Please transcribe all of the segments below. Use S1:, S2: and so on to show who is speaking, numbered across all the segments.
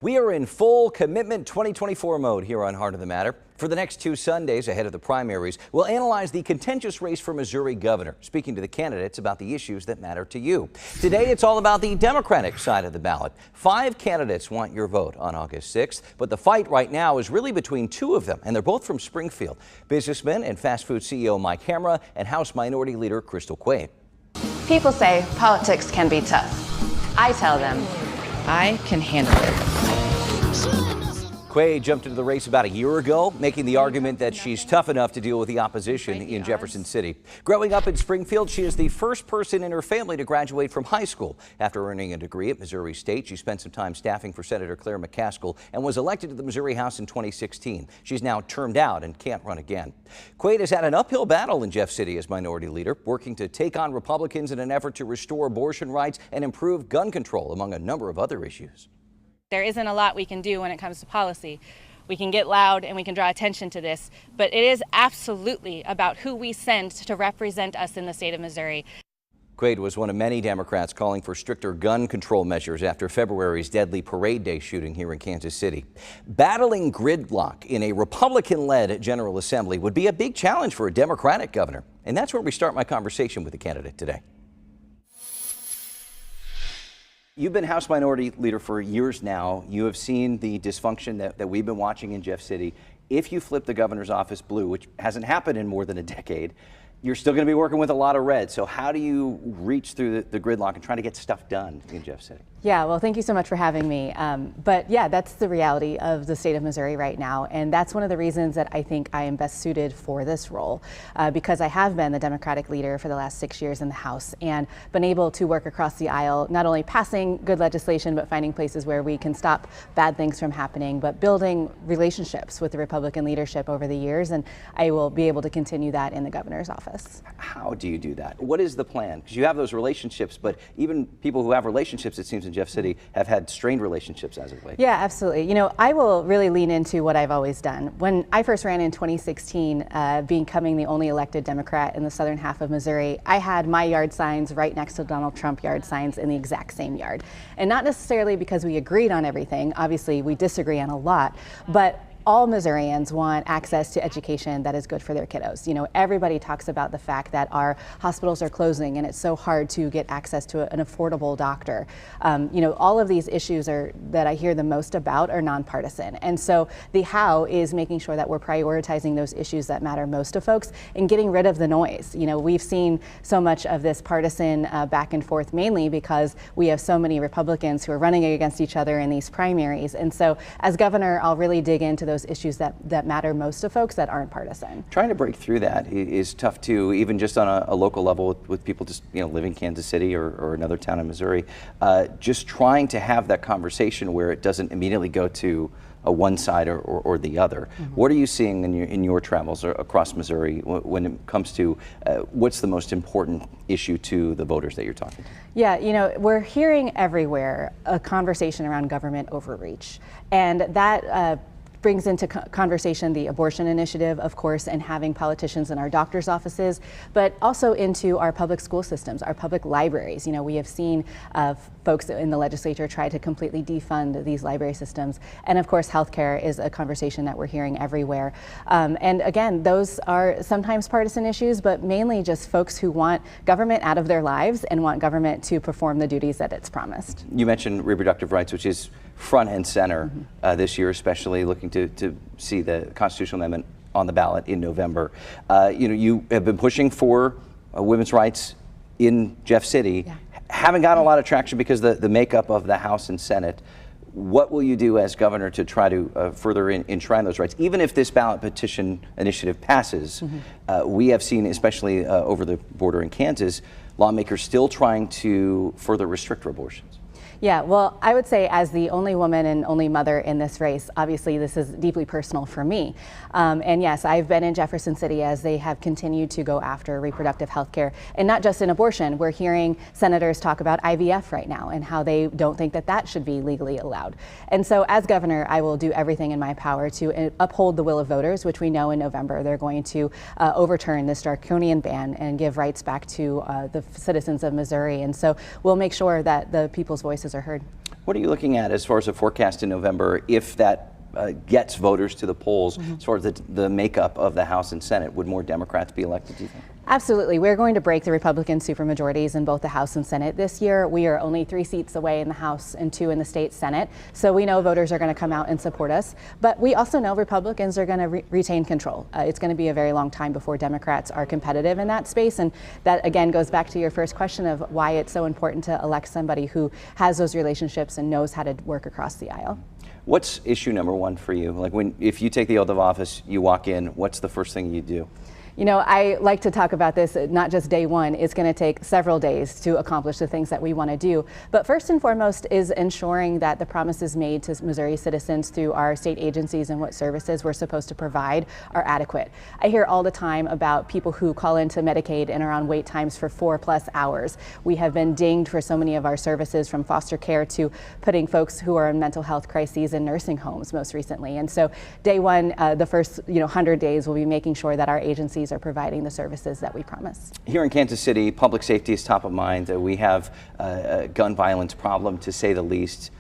S1: We are in full Commitment 2024 mode here on Heart of the Matter. For the next 2 Sundays ahead of the primaries, we'll analyze the contentious race for Missouri governor, speaking to the candidates about the issues that matter to you. Today, it's all about the Democratic side of the ballot. 5 candidates want your vote on August 6th, but the fight right now is really between 2 of them, and they're both from Springfield. Businessman and fast food CEO Mike Hamra and House Minority Leader Crystal Quade.
S2: People say politics can be tough. I tell them, I can handle it.
S1: Quade jumped into the race about a year ago, making the argument that she's tough enough to deal with the opposition in Jefferson City. Growing up in Springfield, she is the first person in her family to graduate from high school. After earning a degree at Missouri State, she spent some time staffing for Senator Claire McCaskill and was elected to the Missouri House in 2016. She's now termed out and can't run again. Quade has had an uphill battle in Jeff City as minority leader, working to take on Republicans in an effort to restore abortion rights and improve gun control, among a number of other issues.
S3: There isn't a lot we can do when it comes to policy. We can get loud and we can draw attention to this, but it is absolutely about who we send to represent us in the state of Missouri.
S1: Quade was one of many Democrats calling for stricter gun control measures after February's deadly Parade Day shooting here in Kansas City. Battling gridlock in a Republican-led General Assembly would be a big challenge for a Democratic governor, and that's where we start my conversation with the candidate today. You've been House Minority Leader for years now. You have seen the dysfunction that we've been watching in Jeff City. If you flip the governor's office blue, which hasn't happened in more than a decade, you're still going to be working with a lot of red. So how do you reach through the gridlock and try to get stuff done in Jeff City?
S2: Yeah, well, thank you so much for having me. But yeah, that's the reality of the state of Missouri right now. And that's one of the reasons that I think I am best suited for this role, because I have been the Democratic leader for the last 6 years in the House and been able to work across the aisle, not only passing good legislation, but finding places where we can stop bad things from happening, but building relationships with the Republican leadership over the years. And I will be able to continue that in the governor's office.
S1: How do you do that? What is the plan? Because you have those relationships, but even people who have relationships, it seems, in Jeff City have had strained relationships as of late.
S2: Yeah, absolutely. You know, I will really lean into what I've always done. When I first ran in 2016, becoming the only elected Democrat in the southern half of Missouri, I had my yard signs right next to Donald Trump yard signs in the exact same yard. And not necessarily because we agreed on everything. Obviously, we disagree on a lot, but all Missourians want access to education that is good for their kiddos. You know, everybody talks about the fact that our hospitals are closing and it's so hard to get access to an affordable doctor. You know, all of these issues that I hear the most about are nonpartisan. And so the how is making sure that we're prioritizing those issues that matter most to folks and getting rid of the noise. You know, we've seen so much of this partisan back and forth, mainly because we have so many Republicans who are running against each other in these primaries. And so as governor, I'll really dig into those issues that matter most to folks that aren't partisan.
S1: Trying to break through that is tough too, even just on a local level with people just living in Kansas City or another town in Missouri. Just trying to have that conversation where it doesn't immediately go to one side or the other. Mm-hmm. What are you seeing in your travels across Missouri when it comes to what's the most important issue to the voters that you're talking to?
S2: Yeah, you know, we're hearing everywhere a conversation around government overreach, and that brings into conversation the abortion initiative, of course, and having politicians in our doctor's offices, but also into our public school systems, our public libraries. You know, we have seen folks in the legislature try to completely defund these library systems. And of course, healthcare is a conversation that we're hearing everywhere. And again, those are sometimes partisan issues, but mainly just folks who want government out of their lives and want government to perform the duties that it's promised.
S1: You mentioned reproductive rights, which is front and center this year, especially looking to see the constitutional amendment on the ballot in November. You know, you have been pushing for women's rights in Jeff City. Yeah. Haven't gotten a lot of traction because the makeup of the House and Senate. What will you do as governor to try to further enshrine those rights? Even if this ballot petition initiative passes, we have seen, especially over the border in Kansas, lawmakers still trying to further restrict abortions.
S2: Yeah, well, I would say as the only woman and only mother in this race, obviously this is deeply personal for me. And yes, I've been in Jefferson City as they have continued to go after reproductive health care, and not just in abortion. We're hearing senators talk about IVF right now and how they don't think that that should be legally allowed. And so as governor, I will do everything in my power to uphold the will of voters, which we know in November they're going to overturn this draconian ban and give rights back to the citizens of Missouri. And so we'll make sure that the people's voices are heard.
S1: What are you looking at as far as a forecast in November if that gets voters to the polls as far as the makeup of the House and Senate? Would more Democrats be elected, do you think?
S2: Absolutely. We're going to break the Republican supermajorities in both the House and Senate this year. We are only 3 seats away in the House and 2 in the state Senate. So we know voters are going to come out and support us. But we also know Republicans are going to retain control. It's going to be a very long time before Democrats are competitive in that space. And that, again, goes back to your first question of why it's so important to elect somebody who has those relationships and knows how to work across the aisle.
S1: What's issue number one for you? Like if you take the oath of office, you walk in, what's the first thing you do?
S2: You know, I like to talk about this, not just day one. It's going to take several days to accomplish the things that we want to do. But first and foremost is ensuring that the promises made to Missouri citizens through our state agencies and what services we're supposed to provide are adequate. I hear all the time about people who call into Medicaid and are on wait times for 4+ hours. We have been dinged for so many of our services, from foster care to putting folks who are in mental health crises in nursing homes most recently. And so day one, the first 100 days, we'll be making sure that our agencies are providing the services that we promise.
S1: Here in Kansas City, public safety is top of mind. We have a gun violence problem, to say the least.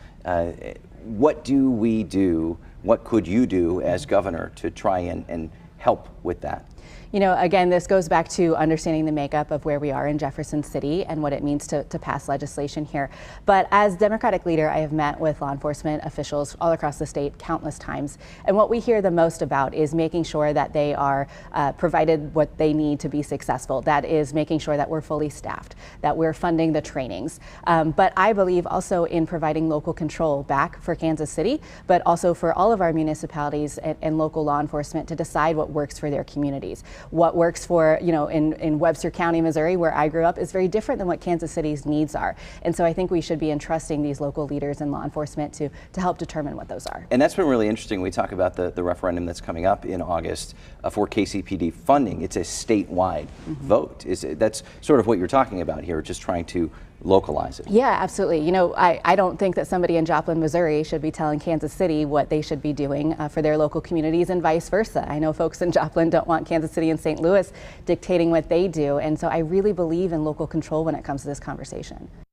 S1: What do we do? What could you do as governor to try and help with that?
S2: You know, again, this goes back to understanding the makeup of where we are in Jefferson City and what it means to pass legislation here. But as Democratic leader, I have met with law enforcement officials all across the state countless times. And what we hear the most about is making sure that they are provided what they need to be successful. That is making sure that we're fully staffed, that we're funding the trainings. But I believe also in providing local control back for Kansas City, but also for all of our municipalities and local law enforcement to decide what works for their communities. What works for, in Webster County, Missouri, where I grew up, is very different than what Kansas City's needs are. And so I think we should be entrusting these local leaders and law enforcement to help determine what those are.
S1: And that's been really interesting. We talk about the referendum that's coming up in August for KCPD funding. It's a statewide vote. That's sort of what you're talking about here, just trying to localize it.
S2: Yeah, absolutely. You know, I don't think that somebody in Joplin, Missouri should be telling Kansas City what they should be doing for their local communities and vice versa. I know folks in Joplin don't want Kansas City and St. Louis dictating what they do. And so I really believe in local control when it comes to this conversation.